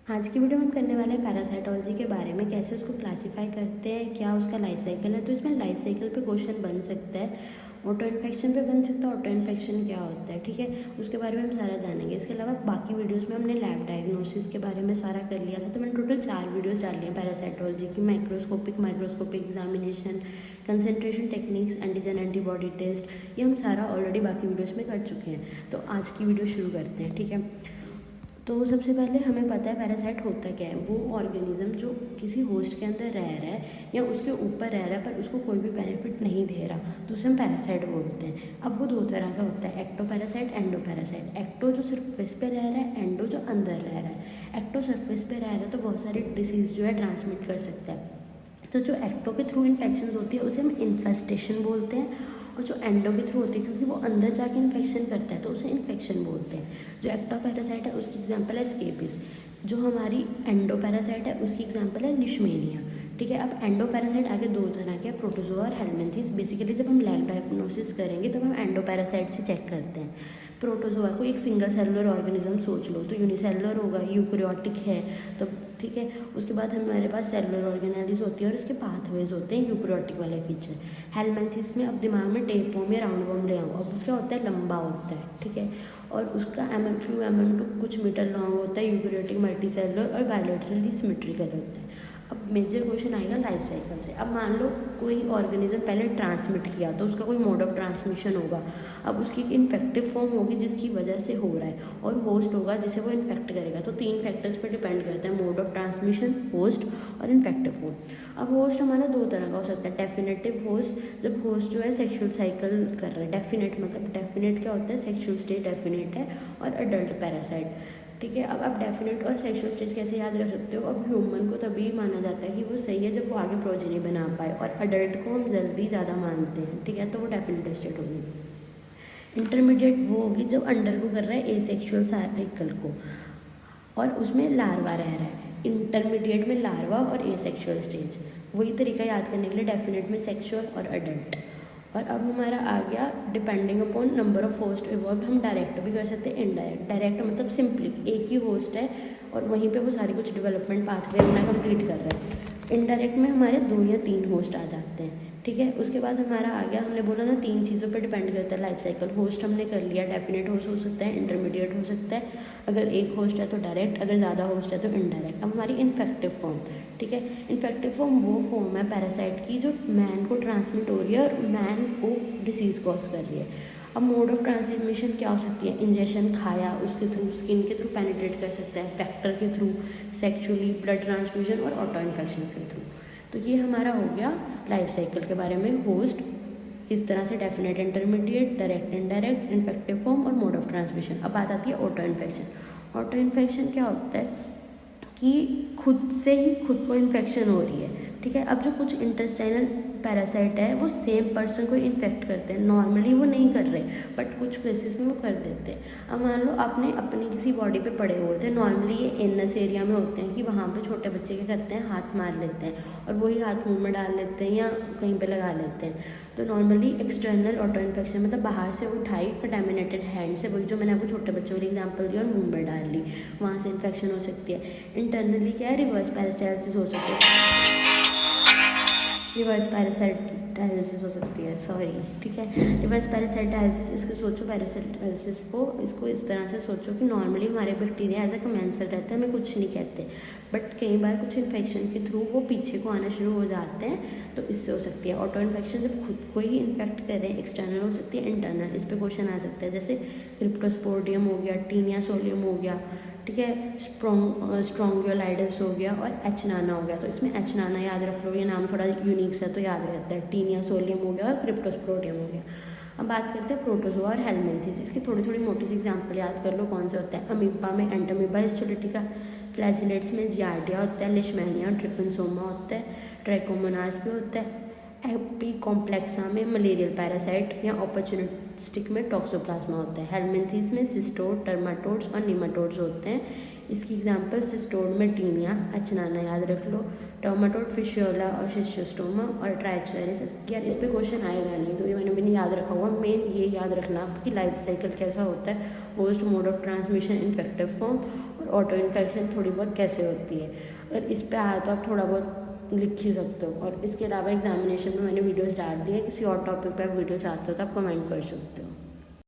आज की वीडियो में हम करने वाले हैं पैरासाइटोलॉजी के बारे में, कैसे उसको क्लासिफाई करते हैं, क्या उसका लाइफ साइकिल है। तो इसमें लाइफ साइकिल पे क्वेश्चन बन सकता है, ऑटो इन्फेक्शन पे बन सकता है, ऑटो इन्फेक्शन क्या होता है, ठीक है, उसके बारे में हम सारा जानेंगे। इसके अलावा बाकी वीडियोस में हमने लैब डायग्नोसिस के बारे में सारा कर लिया था, तो मैंने टोटल 4 वीडियोस डाली हैं पैरासाइटोलॉजी की, microscopic examination, concentration techniques, antigen antibody test, ये हम सारा ऑलरेडी बाकी वीडियोज़ में कर चुके हैं। तो आज की वीडियो शुरू करते हैं, ठीक है। तो सबसे पहले हमें पता है पैरासाइट होता क्या है। वो ऑर्गेनिज्म जो किसी होस्ट के अंदर रह रहा है या उसके ऊपर रह रहा है पर उसको कोई भी बेनिफिट नहीं दे रहा, तो उसे हम पैरासाइट बोलते हैं। अब वो 2 तरह का होता है, ectoparasite, endoparasite. Ecto जो सरफेस पे रह रहा है, एंडो जो अंदर रह रहा है। एक्टो सरफेस पे रह रहा है तो बहुत सारी डिसीज़ जो है ट्रांसमिट कर सकता है। तो जो एक्टो के थ्रू इन्फेक्शन होती है उसे हम इन्फेस्टेशन बोलते हैं, और जो एंडो के थ्रू होती है क्योंकि वो अंदर जाके इन्फेक्शन करता है तो उसे इन्फेक्शन बोलते हैं। जो एक्टो पैरासाइट है उसकी एग्जांपल है स्केबिस। जो हमारी एंडो पैरासाइट है उसकी एग्जांपल है लिशमेनिया, ठीक है। अब एंडो पैरासाइट आगे 2 तरह के, प्रोटोजोआ और हेलमिंथेस। बेसिकली जब हम लैब डायग्नोसिस करेंगे तब हम एंडो पैरासाइट से चेक करते हैं। प्रोटोजोआ को एक सिंगल सेलुलर ऑर्गेनिज्म सोच लो, तो यूनिसेलुलर होगा, यूकैरियोटिक है, तो ठीक है। उसके बाद हमारे पास सेलुलर ऑर्गेनेलिस होती है और इसके पाथवेज होते हैं यूकैरियोटिक वाले फीचर। हेलमिंथेस में अब दिमाग में टेप फॉर्म या राउंड वॉर्म ले आओ, अब वो क्या होता है, लंबा होता है, ठीक है, और उसका फ्यू mm टू कुछ मीटर लॉन्ग होता है। यूकैरियोटिक मल्टी सेलुलर और बायोलेटरली सिमेट्रिकल होता है। अब मेजर क्वेश्चन आएगा लाइफ साइकिल से। अब मान लो कोई ऑर्गेनिज्म पहले ट्रांसमिट किया तो उसका कोई मोड ऑफ ट्रांसमिशन होगा। अब उसकी एक इन्फेक्टिव फॉर्म होगी जिसकी वजह से हो रहा है, और होस्ट होगा जिसे वो इन्फेक्ट करेगा। तो 3 फैक्टर्स पर डिपेंड करता है, मोड ऑफ ट्रांसमिशन, होस्ट और इन्फेक्टिव फॉर्म। अब होस्ट हमारा 2 तरह का हो सकता है, डेफिनेटिव होस्ट, जब होस्ट जो है सेक्शुअल साइकिल कर रहा है। डेफिनेट मतलब डेफिनेट क्या होता है, सेक्शुअल स्टेज डेफिनेट है, और अडल्ट पैरासाइट, ठीक है। अब आप डेफिनेट और सेक्शुअल स्टेज कैसे याद रख सकते हो। अब ह्यूमन को तभी माना जाता है कि वो सही है जब वो आगे प्रोजेनी बना पाए, और अडल्ट को हम जल्दी ज़्यादा मानते हैं, ठीक है, तो वो डेफिनेट स्टेट होगी। इंटरमीडिएट वो होगी जब अंडर को कर रहा है एसेक्सुअल साइकिल को और उसमें लार्वा रह रहा है। इंटरमीडिएट में लार्वा और एसेक्सुअल स्टेज, वही तरीका याद करने के लिए, डेफिनेट में सेक्सुअल और अडल्ट। और अब हमारा आ गया depending upon number of host evolve, हम डायरेक्ट भी कर सकते हैं, इनडायरेक्ट। डायरेक्ट मतलब सिंपली एक ही होस्ट है और वहीं पे वो सारी कुछ डेवलपमेंट पाथवे अपना कंप्लीट कर रहा है। इनडायरेक्ट में हमारे 2 या 3 होस्ट आ जाते हैं, ठीक है। उसके बाद हमारा आ गया, हमने बोला ना 3 चीज़ों पर डिपेंड करता है लाइफ साइकिल। होस्ट हमने कर लिया, डेफिनेट होस्ट हो सकता है, इंटरमीडिएट हो सकता है, अगर एक होस्ट है तो डायरेक्ट, अगर ज़्यादा होस्ट है तो इनडायरेक्ट। अब हमारी इन्फेक्टिव फॉर्म, ठीक है। इन्फेक्टिव फॉर्म वो फॉर्म है पैरासाइट की जो मैन को ट्रांसमिट हो रही है और मैन को डिसीज़ कॉज कर रही है। अब मोड ऑफ ट्रांसमिशन क्या हो सकती है, इंजेक्शन खाया उसके थ्रू, स्किन के थ्रू पेनिट्रेट कर सकता है, वेक्टर के थ्रू, सेक्चुअली, ब्लड ट्रांसफ्यूजन और ऑटो इन्फेक्शन के थ्रू। तो ये हमारा हो गया लाइफ साइकिल के बारे में, होस्ट किस तरह से, definite, intermediate, direct, indirect, infective form और मोड ऑफ ट्रांसमिशन। अब बात आती है ऑटो इन्फेक्शन। ऑटो इन्फेक्शन क्या होता है कि खुद से ही खुद को इन्फेक्शन हो रही है, ठीक है। अब जो कुछ इंटेस्टाइनल पैरासाइट है वो सेम पर्सन को इन्फेक्ट करते हैं, नॉर्मली वो नहीं कर रहे बट कुछ केसेस में वो कर देते हैं। अब मान लो आपने अपनी किसी बॉडी पे पड़े हुए थे, नॉर्मली ये एनस एरिया में होते हैं कि वहाँ पे छोटे बच्चे क्या करते हैं, हाथ मार लेते हैं और वही हाथ मुंह में डाल लेते हैं या कहीं पे लगा लेते हैं। तो नॉर्मली एक्सटर्नल ऑटो इन्फेक्शन मतलब बाहर से उठाई कंटेमिनेटेड हैंड से, वही जो मैंने आपको छोटे बच्चों वाली एग्जाम्पल दी, और मुंह में डाल ली, वहाँ से इन्फेक्शन हो सकती है। इंटरनली क्या है, रिवर्स पैरास्टाइलिसिस हो सकती है, रिवर्स पैरासाइटालिसिस हो सकती है, सॉरी, ठीक है। रिवर्स पैरासाइटालिसिस, इसके सोचो पैरासाइटालिसिस को, इसको इस तरह से सोचो कि नॉर्मली हमारे बैक्टीरिया एज अ कमेंसर रहते हैं, हमें कुछ नहीं कहते, बट कई बार कुछ इन्फेक्शन के थ्रू वो पीछे को आना शुरू हो जाते हैं, तो इससे हो सकती है ऑटो इन्फेक्शन। जब खुद को ही इन्फेक्ट करें, एक्सटर्नल हो सकती है, इंटरनल, इस पर क्वेश्चन आ सकता है, जैसे क्रिप्टोस्पोडियम हो गया, टीनिया सोलियम हो गया, ठीक है, स्ट्रोंगियोलाइडस हो गया और एच नाना हो गया। तो इसमें एच नाना याद रख लो, ये नाम थोड़ा यूनिक सा तो याद रहता है। टीनिया सोलियम हो गया और क्रिप्टोस्पोडियम हो गया। अब बात करते हैं प्रोटोजोआ और हेलमिंथेस। इसकी थोड़ी थोड़ी मोटी सी एग्जांपल याद कर लो, कौन से होता है। अमीबा में एंटामीबा हिस्टोलिटिका, फ्लैजिलेट्स में जियार्डिया होता है, लिशमैनिया और ट्रिपनसोमा होता है, ट्रैकोमोनास भी होता है, एपी कॉम्प्लेक्सा में मलेरियल पैरासाइट या ऑपर्चुनिस्टिक में टॉक्सोप्लाज्मा होता है। हेलमिंथेस में सिस्टोड, टर्माटोड्स और निमाटोड्स होते हैं। इसकी एग्जांपल सिस्टोमेटिनिया, अचनाना याद रख लो, टोमेटोड फिशियोला और शिस्टोमा और ट्राइचेरिस। यार इस पे क्वेश्चन आएगा नहीं, तो ये मैंने भी नहीं याद रखा हुआ। मेन ये याद रखना कि लाइफ साइकिल कैसा होता है, host, mode of transmission, infective form, और ऑटो इन्फेक्शन थोड़ी बहुत कैसे होती है। अगर इस पे आया तो आप थोड़ा बहुत लिख ही सकते हो। और इसके अलावा एग्जामिनेशन में मैंने वीडियोस डाल दी है, किसी और टॉपिक पे आप वीडियो चाहते हो तो आप कमेंट कर सकते हो।